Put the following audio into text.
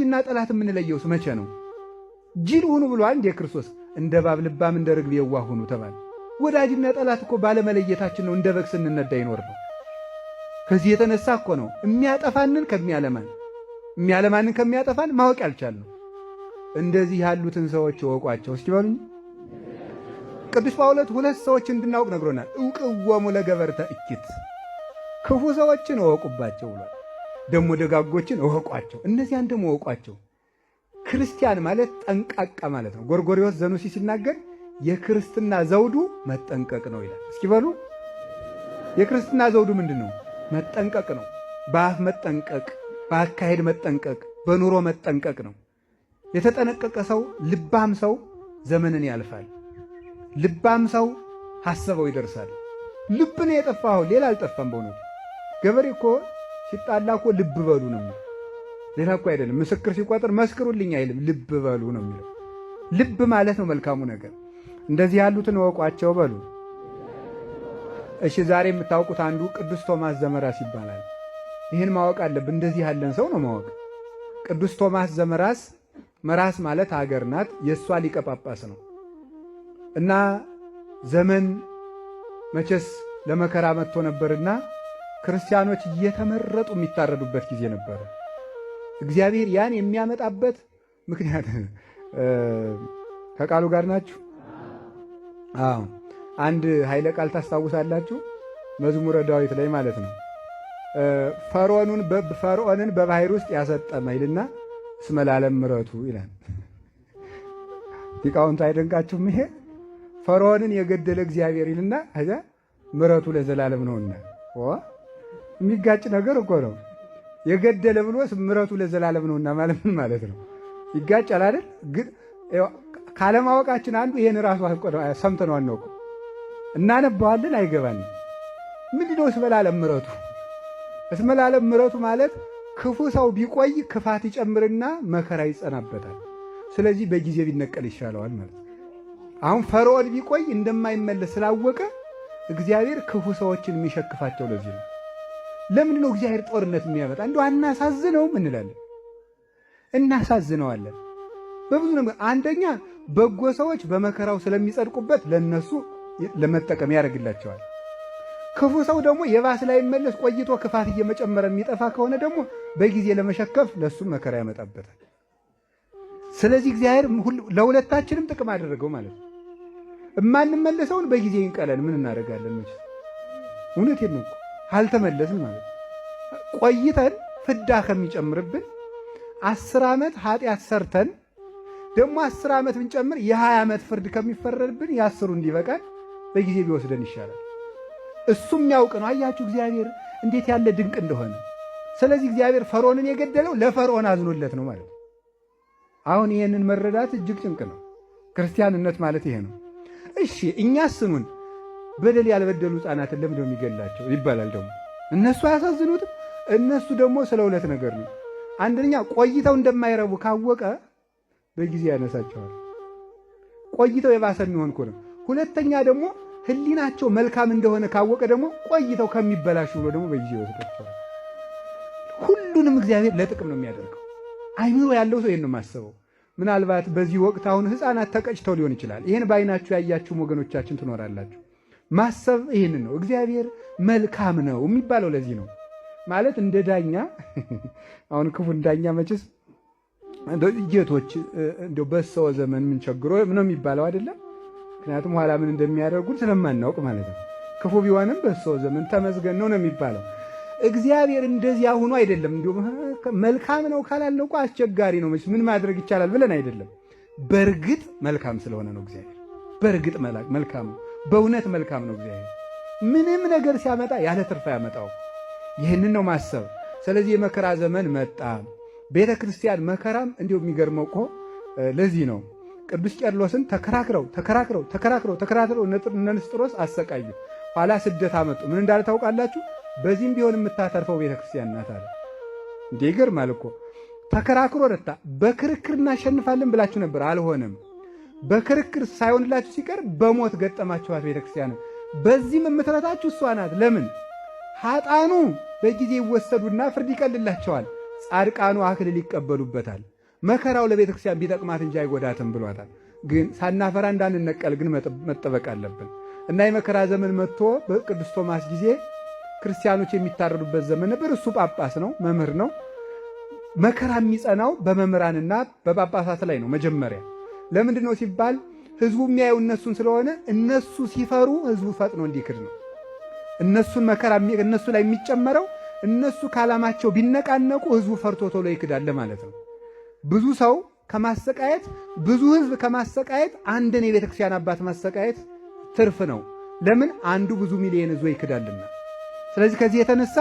ወዳጅና ጠላት የምንለየውስ መቼ ነው? ጅል ሁኑ ብሏል እንደ ክርስቶስ። እንደ እባብ ልባም እንደ ርግብ የዋህ ሁኑ ተባለ። ወዳጅና ጠላት እኮ ባለመለየታችን ነው እንደ በግ ስንነዳ ይኖር ነው። ከዚህ የተነሳ እኮ ነው የሚያጠፋንን የሚያለማንን ከሚያጠፋን ማወቅ ያልቻልነው። እንደዚህ ያሉትን ሰዎች እወቋቸው እስቲ በሉኝ። ቅዱስ ጳውሎስ ሁለት ሰዎች እንድናውቅ ነግሮናል። እውቅወሙ ለገበርተ እኪት፣ ክፉ ሰዎችን እወቁባቸው ብሏል። ደግሞ ደጋጎችን እወቋቸው፣ እነዚያን ደግሞ እወቋቸው። ክርስቲያን ማለት ጠንቃቃ ማለት ነው። ጎርጎርዮስ ዘኑሲ ሲናገር የክርስትና ዘውዱ መጠንቀቅ ነው ይላል። እስኪ በሉ የክርስትና ዘውዱ ምንድን ነው? መጠንቀቅ ነው። በአፍ መጠንቀቅ፣ በአካሄድ መጠንቀቅ፣ በኑሮ መጠንቀቅ ነው። የተጠነቀቀ ሰው ልባም ሰው ዘመንን ያልፋል። ልባም ሰው ሐሰበው ይደርሳል። ልብ ነው የጠፋው፣ ሌላ አልጠፋም። በእውነቱ ገበሬ እኮ ሲጣላ እኮ ልብ በሉ ነው የሚለው፣ ሌላ እኮ አይደለም። ምስክር ሲቆጥር መስክሩልኝ አይልም፣ ልብ በሉ ነው የሚለው። ልብ ማለት ነው መልካሙ ነገር። እንደዚህ ያሉትን እወቋቸው በሉ። እሺ ዛሬ የምታውቁት አንዱ ቅዱስ ቶማስ ዘመራስ ይባላል። ይህን ማወቅ አለብን። እንደዚህ ያለን ሰው ነው ማወቅ። ቅዱስ ቶማስ ዘመራስ፣ መራስ ማለት ሀገር ናት፣ የእሷ ሊቀ ጳጳስ ነው። እና ዘመን መቼስ ለመከራ መጥቶ ነበርና ክርስቲያኖች እየተመረጡ የሚታረዱበት ጊዜ ነበረ። እግዚአብሔር ያን የሚያመጣበት ምክንያት ከቃሉ ጋር ናችሁ? አዎ። አንድ ኃይለ ቃል ታስታውሳላችሁ? መዝሙረ ዳዊት ላይ ማለት ነው። ፈርዖንን በባህር ውስጥ ያሰጠመ ይልና እስመ ለዓለም ምሕረቱ ይላል። ሊቃውንቱ አይደንቃችሁም? ይሄ ፈርዖንን የገደለ እግዚአብሔር ይልና ከዛ ምሕረቱ ለዘላለም ነውና። የሚጋጭ ነገር እኮ ነው። የገደለ ብሎስ ምሕረቱ ለዘላለም ነውና ማለት ምን ማለት ነው? ይጋጫል አይደል? ግን ካለማወቃችን አንዱ ይሄን ራሱ ሰምተነው አናውቅም። እናነባዋለን፣ አይገባንም። ምንድነው እስመ ለዓለም ምሕረቱ? እስመ ለዓለም ምሕረቱ ማለት ክፉ ሰው ቢቆይ ክፋት ይጨምርና መከራ ይጸናበታል። ስለዚህ በጊዜ ቢነቀል ይሻለዋል ማለት ነው። አሁን ፈርዖን ቢቆይ እንደማይመለስ ስላወቀ እግዚአብሔር ክፉ ሰዎችን የሚሸክፋቸው ለዚህ ነው። ለምንድን ነው እግዚአብሔር ጦርነት የሚያመጣ? እንደው አናሳዝነውም እንላለን፣ እናሳዝነዋለን በብዙ ነገር። አንደኛ በጎ ሰዎች በመከራው ስለሚጸድቁበት ለነሱ ለመጠቀም ያደርግላቸዋል። ክፉ ሰው ደግሞ የባስ ላይ መለስ ቆይቶ ክፋት እየመጨመረ የሚጠፋ ከሆነ ደግሞ በጊዜ ለመሸከፍ ለሱም መከራ ያመጣበታል። ስለዚህ እግዚአብሔር ለሁለታችንም ጥቅም አደረገው ማለት ነው። እማንመለሰውን በጊዜ ይንቀለን ምን እናደርጋለን? መቼ እውነቴን ነው አልተመለስን ማለት ቆይተን ፍዳ ከሚጨምርብን 10 ዓመት ኃጢአት ሰርተን ደግሞ 10 ዓመት ብንጨምር የ20 ዓመት ፍርድ ከሚፈረድብን የ10ሩ እንዲበቃን በጊዜ ቢወስደን ይሻላል። እሱም ያውቅ ነው። አያችሁ እግዚአብሔር እንዴት ያለ ድንቅ እንደሆነ። ስለዚህ እግዚአብሔር ፈርዖንን የገደለው ለፈርዖን አዝኖለት ነው ማለት ነው። አሁን ይሄንን መረዳት እጅግ ጭንቅ ነው። ክርስቲያንነት ማለት ይሄ ነው። እሺ እኛስ ስኑን በደል ያልበደሉ ሕፃናትን ለምንድነው የሚገላቸው ይባላል። ደግሞ እነሱ አያሳዝኑትም? እነሱ ደግሞ ስለ ሁለት ነገር ነው። አንደኛ ቆይተው እንደማይረቡ ካወቀ በጊዜ ያነሳቸዋል። ቆይተው የባሰ የሚሆን እኮ ነው። ሁለተኛ ደግሞ ሕሊናቸው መልካም እንደሆነ ካወቀ ደግሞ ቆይተው ከሚበላሹ ብሎ ደግሞ በጊዜ ይወስዳቸዋል። ሁሉንም እግዚአብሔር ለጥቅም ነው የሚያደርገው። አይምሮ ያለው ሰው ይሄን ነው የማስበው። ምናልባት በዚህ ወቅት አሁን ሕፃናት ተቀጭተው ሊሆን ይችላል። ይሄን በዓይናችሁ ያያችሁም ወገኖቻችን ትኖራላችሁ። ማሰብ ይሄንን ነው። እግዚአብሔር መልካም ነው የሚባለው ለዚህ ነው። ማለት እንደ ዳኛ አሁን ክፉን ዳኛ መቼስ ጌቶች እንደው በሰው ዘመን ምን ቸግሮ ነው የሚባለው አይደለም። ምክንያቱም ኋላ ምን እንደሚያደርጉን ስለማናውቅ ማለት ነው። ክፉ ቢሆንም በሰው ዘመን ተመስገን ነው የሚባለው። እግዚአብሔር እንደዚያ ሆኖ አይደለም። እንዲሁ መልካም ነው ካላልነው እኮ አስቸጋሪ ነው። ምን ማድረግ ይቻላል ብለን አይደለም። በእርግጥ መልካም ስለሆነ ነው እግዚአብሔር። በእርግጥ መልካም ነው። በእውነት መልካም ነው እግዚአብሔር። ምንም ነገር ሲያመጣ ያለ ትርፍ ያመጣው። ይህንን ነው ማሰብ። ስለዚህ የመከራ ዘመን መጣ። ቤተ ክርስቲያን መከራም እንዲሁ የሚገርመው እኮ ለዚህ ነው ቅዱስ ቄርሎስን ተከራክረው እነ ንስጥሮስ አሰቃዩ። ኋላ ስደት አመጡ። ምን እንዳለ ታውቃላችሁ? በዚህም ቢሆን የምታተርፈው ቤተ ክርስቲያን ናት አለ። እንዴ ይገርማል እኮ ተከራክሮ ረታ። በክርክር እናሸንፋለን ብላችሁ ነበር፣ አልሆነም። በክርክር ሳይሆንላችሁ ሲቀር በሞት ገጠማችኋት ቤተ ክርስቲያን። በዚህም የምትረታችሁ እሷ ናት። ለምን? ኃጣኑ በጊዜ ይወሰዱና ፍርድ ይቀልላቸዋል። ጻድቃኑ አክሊል ይቀበሉበታል። መከራው ለቤተ ክርስቲያን ቢጠቅማት እንጂ አይጎዳትም ብሏታል። ግን ሳናፈራ እንዳንነቀል ግን መጠበቅ አለብን እና የመከራ ዘመን መጥቶ በቅዱስ ቶማስ ጊዜ ክርስቲያኖች የሚታረዱበት ዘመን ነበር። እሱ ጳጳስ ነው፣ መምህር ነው። መከራ የሚጸናው በመምህራንና በጳጳሳት ላይ ነው። መጀመሪያ ለምንድን ነው ሲባል ህዝቡ የሚያየው እነሱን ስለሆነ እነሱ ሲፈሩ ህዝቡ ፈጥኖ እንዲክድ ነው። እነሱን መከራ እነሱ ላይ የሚጨመረው እነሱ ካላማቸው ቢነቃነቁ ህዝቡ ፈርቶ ቶሎ ይክዳል ማለት ነው። ብዙ ሰው ከማሰቃየት ብዙ ህዝብ ከማሰቃየት አንድን የቤተ ክርስቲያን አባት ማሰቃየት ትርፍ ነው። ለምን? አንዱ ብዙ ሚሊዮን ህዝብ ይክዳልና። ስለዚህ ከዚህ የተነሳ